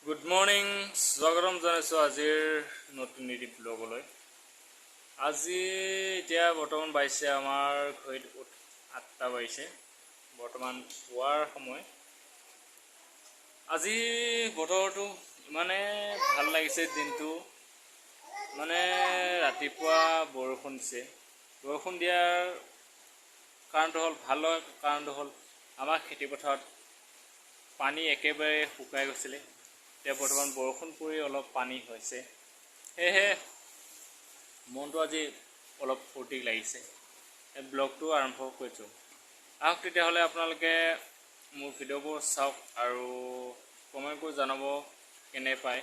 Good morning, স্বাগতম জনাইছোঁ আজিৰ নতুন নীতি ব্লগলৈ। আজি এতিয়া বৰ্তমান বাজিছে আমাৰ ঘড়ীত 8টা বাজিছে, বৰ্তমান পুৱাৰ সময়। আজি বতৰটো ইমানে ভাল লাগিছে, দিনটো মানে ৰাতিপুৱা বৰষুণ দিছে। বৰষুণ দিয়াৰ কাৰণটো হ'ল কাৰণটো হ'ল আমাৰ খেতিপথাৰত পানী একেবাৰে শুকাই গৈছিলে। এতিয়া বৰ্তমান বৰষুণ পৰি অলপ পানী হৈছে, সেয়েহে মনটো আজি অলপ ফূৰ্তি লাগিছে। এই ব্লগটো আৰম্ভ কৰিছোঁ। আহক তেতিয়াহ'লে আপোনালোকে মোৰ ভিডিঅ'বোৰ চাওক আৰু কমেণ্ট কৰি জনাব কেনে পায়,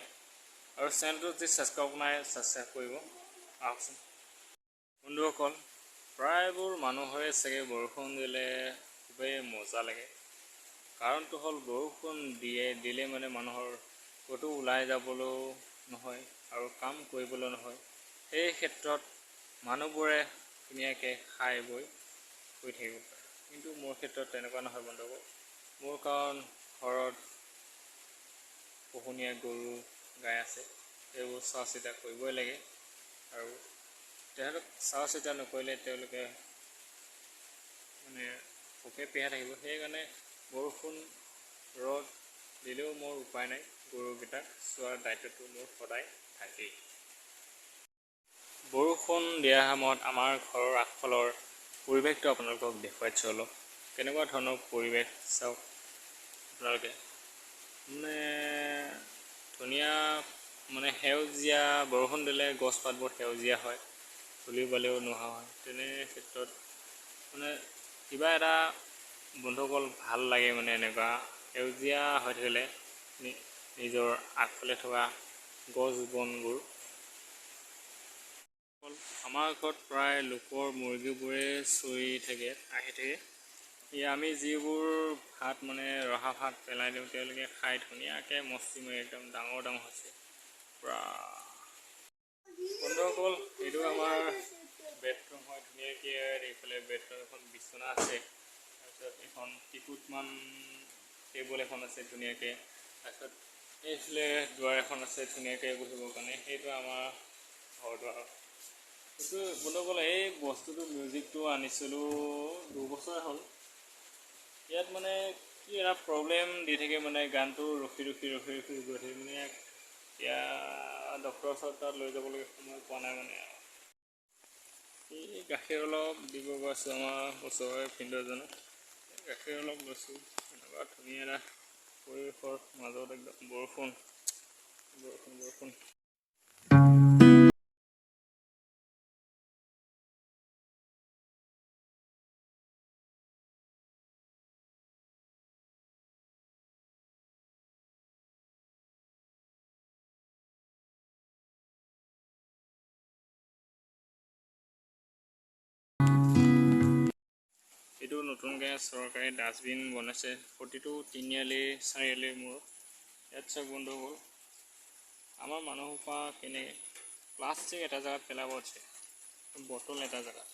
আৰু চেনেলটো যদি ছাবস্ক্ৰাইব নাই ছাবস্ক্ৰাইব কৰিব। আহকচোন বন্ধুসকল, প্ৰায়বোৰ মানুহৰে চাগে বৰষুণ দিলে খুবেই মজা লাগে। কাৰণটো হ'ল বৰষুণ দিলে মানে মানুহৰ ক'তো ওলাই যাবলৈও নহয় আৰু কাম কৰিবলৈ নহয়। সেই ক্ষেত্ৰত মানুহবোৰে ধুনীয়াকৈ খাই বৈ শুই থাকিব পাৰে। কিন্তু মোৰ ক্ষেত্ৰত তেনেকুৱা নহয় বন্ধুসকল। মোৰ কাৰণ ঘৰত পোহনীয়া গৰু গাই আছে, সেইবোৰ চোৱা চিতা কৰিবই লাগে, আৰু তেহেঁতক চোৱা চিতা নকৰিলে তেওঁলোকে মানে ভোকে পিয়াহে থাকিব। সেইকাৰণে বৰষুণ ৰ'দ দিলেও মোৰ উপায় নাই, গৰুকেইটাক চোৱাৰ দায়িত্বটো মোৰ সদায় থাকেই। বৰষুণ দিয়া সময়ত আমাৰ ঘৰৰ আগফালৰ পৰিৱেশটো আপোনালোকক দেখুৱাইছোঁ অলপ। কেনেকুৱা ধৰণৰ পৰিৱেশ চাওক আপোনালোকে, মানে ধুনীয়া, মানে সেউজীয়া। বৰষুণ দিলে গছ পাতবোৰ সেউজীয়া হয়, ধূলি বালিও নোহোৱা হয়। তেনে ক্ষেত্ৰত মানে কিবা এটা বন্ধুসকল ভাল লাগে, মানে এনেকুৱা সেউজীয়া হৈ থাকিলে নিজৰ আগফালে থকা গছ বনবোৰ। আমাৰ ঘৰত প্ৰায় লোকৰ মুৰ্গীবোৰে চৰি আহি থাকে। আমি যিবোৰ ভাত মানে ৰহা ভাত পেলাই দিওঁ, তেওঁলোকে খাই ধুনীয়াকৈ মস্তি মাৰি একদম ডাঙৰ ডাঙৰ হৈছে পূৰা। বন্ধুসকল, এইটো আমাৰ বেডৰুম হয়। ধুনীয়াকৈ এইফালে বেডৰুম এখন বিচনা আছে, তাৰপিছত এখন টিকুটমান টেবুল এখন আছে ধুনীয়াকৈ, তাৰপিছত এইফালে দুৱাৰ এখন আছে ধুনীয়াকৈ বহিবৰ কাৰণে। সেইটো আমাৰ ঘৰটো। আৰু সেইটো বন্ধুসকল, এই বস্তুটো মিউজিকটো আনিছিলোঁ 2 বছৰে হ'ল। ইয়াত মানে কি এটা প্ৰব্লেম দি থাকে, মানে গানটো ৰখি গৈ থাকে মানে। এতিয়া ডক্টৰৰ ওচৰত তাত লৈ যাবলৈ সময় পোৱা নাই মানে। এই গাখীৰ অলপ দিব গৈছোঁ আমাৰ ওচৰৰে ভিনদেউ এজনক, গাখীৰ অলপ লৈছোঁ। এনেকুৱা ধুনীয়া এটা পৰিৱেশৰ মাজত একদম বৰষুণ। এইটো নতুনকৈ চৰকাৰে ডাষ্টবিন বনাইছে প্ৰতিটো তিনিআলি চাৰিআলিৰ মূৰত। ইয়াত চাওক বন্ধুসকল, আমাৰ মানুহৰপৰা কেনেকৈ প্লাষ্টিক এটা জেগাত পেলাব আছে, বটল এটা জেগাত,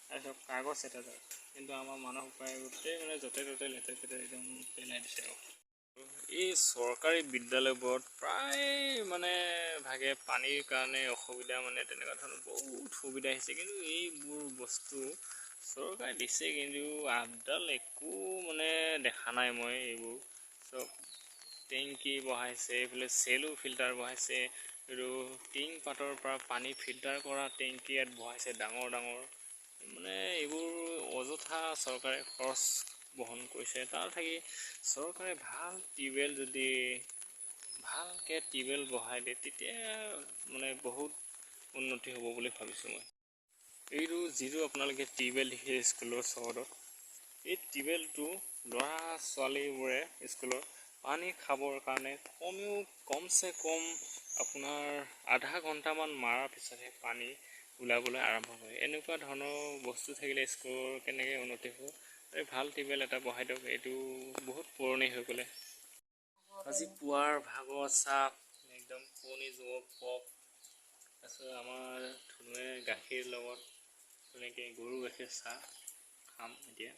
তাৰপিছত কাগজ এটা জেগাত, কিন্তু আমাৰ মানুহৰপৰাই গোটেই মানে য'তে ত'তে লেতেৰা পেতেৰা একদম পেলাই দিছে। আৰু এই চৰকাৰী বিদ্যালয়বোৰত প্ৰায় মানে ভাগে পানীৰ কাৰণে অসুবিধা, মানে তেনেকুৱা ধৰণৰ বহুত সুবিধা আহিছে। কিন্তু এইবোৰ বস্তু চৰকাৰে দিছে, কিন্তু আপডাল একো মানে দেখা নাই মই। এইবোৰ চব টেংকি বহাইছে, এইফালে চেলো ফিল্টাৰ বহাইছে, আৰু টিং পাতৰ পৰা পানী ফিল্টাৰ কৰা টেংকি ইয়াত বহাইছে ডাঙৰ ডাঙৰ। মানে এইবোৰ অযথা চৰকাৰে খৰচ বহন কৰিছে। তাৰ থাকি চৰকাৰে ভাল টিউবৱেল যদি ভালকৈ টিউবৱেল বহাই দিয়ে, তেতিয়া মানে বহুত উন্নতি হ'ব বুলি ভাবিছোঁ মই। এইটো যিটো আপোনালোকে টিউবৱেল দেখিছে স্কুলৰ চহৰত, এই টিউবৱেলটো ল'ৰা ছোৱালীবোৰে স্কুলৰ পানী খাবৰ কাৰণে কমচে কম আপোনাৰ আধা ঘণ্টামান মৰাৰ পিছতহে পানী ওলাবলৈ আৰম্ভ কৰে। এনেকুৱা ধৰণৰ বস্তু থাকিলে স্কুলৰ কেনেকৈ উন্নতি হ'ব। এই ভাল টিউবৱেল এটা বহাই দিয়ক। এইটো বহুত পুৰণি হৈ গ'লে। আজি পুৱাৰ ভাগৰ চাহ একদম পুৰণি যুগৰ পপ, তাৰপিছত আমাৰ ধুনুৱে গাখীৰ লগত তেনেকৈ গৰু গাখীৰ চাহ খাম এতিয়া।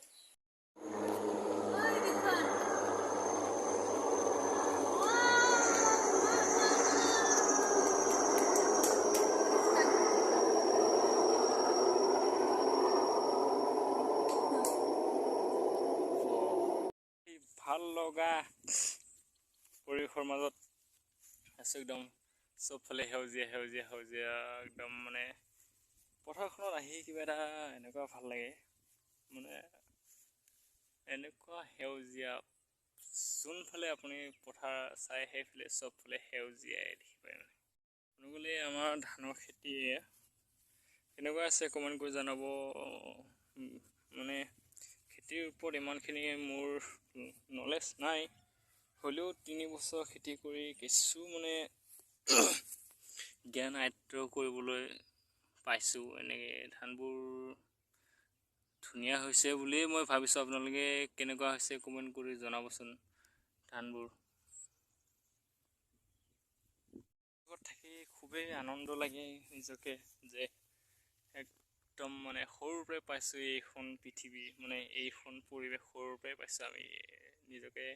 পৰিৱেশৰ মাজত আছোঁ একদম। চবফালে সেউজীয়া সেউজীয়া সেউজীয়া একদম মানে পথাৰখনত আহি কিবা এটা এনেকুৱা ভাল লাগে, মানে এনেকুৱা সেউজীয়া, যোনফালে আপুনি পথাৰ চাই সেইফালে চবফালে সেউজীয়াই দেখি পায় মানে। গ'লে আমাৰ ধানৰ খেতিয়ে কেনেকুৱা আছে কমেণ্ট কৰি জনাব। মানে খেতিৰ ওপৰত ইমানখিনি মোৰ নলেজ নাই, হ'লেও 3 বছৰ খেতি কৰি কিছু মানে জ্ঞান আয়ত্ব কৰিবলৈ পাইছোঁ। এনেকৈ ধানবোৰ ধুনীয়া হৈছে বুলিয়েই মই ভাবিছোঁ। আপোনালোকে কেনেকুৱা হৈছে কমেণ্ট কৰি জনাবচোন ধানবোৰ। ঘৰত থাকি খুবেই আনন্দ লাগে নিজকে, যে একদম মানে সৰুৰ পৰাই পাইছোঁ এইখন পৃথিৱী, মানে এইখন পৰিৱেশ সৰুৰ পৰাই পাইছোঁ আমি। নিজকে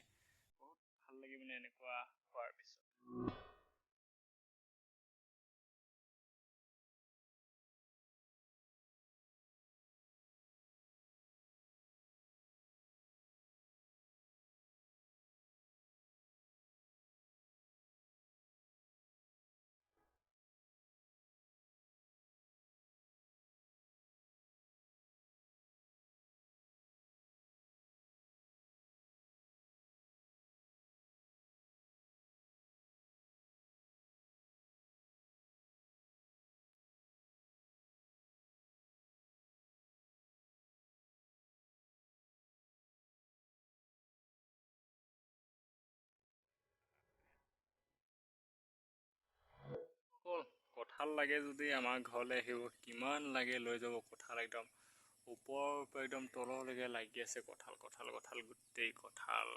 বহুত ভাল লাগে মানে এনেকুৱা হোৱাৰ পিছত। কঁঠাল লাগে যদি আমাৰ ঘৰলৈ আহিব, কিমান লাগে লৈ যাব কঁঠাল। একদম ওপৰৰ পৰা একদম তললৈকে লাগি আছে কঁঠাল, কঁঠাল, কঁঠাল, গোটেই কঁঠাল।